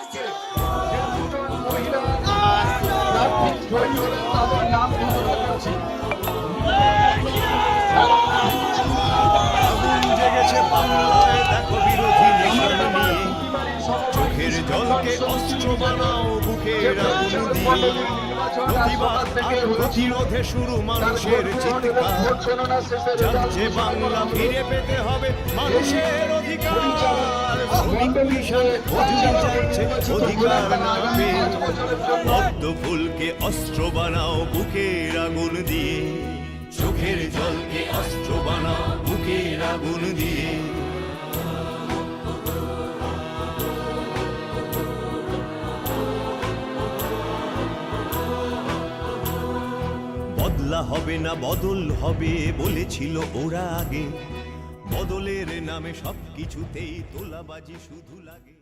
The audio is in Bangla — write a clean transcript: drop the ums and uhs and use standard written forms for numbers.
আজকে যে দুজন মহিলা প্রার্থী জয়ী হলেন তাদের নাম ঘোষণা করছি। আগুন জেগেছে বাংলায়, দেখো বিরোধী নিশান নিয়ে, চোখের জলকে অস্ত্র বানাও বুকের আগুন দিয়ে। প্রতিবাদ আর প্রতিরোধে শুরু মানুষের চিৎকার, জানছে বাংলা ফিরে পেতে হবে মানুষের অধিকার। শ্রমিক কিষাণ মজুরি চাইছে অধিকার না পেয়ে, পদ্ম ফুলকে অস্ত্র বানাও বুকের আগুন দিয়ে, চোখের জলকে অস্ত্র বানাও বুকের আগুন দিয়ে। বদলা হবে না বদল হবে বলেছিল ওরা আগে, বদলের নামে সবকিছুতেই তোলাবাজি শুধু লাগে।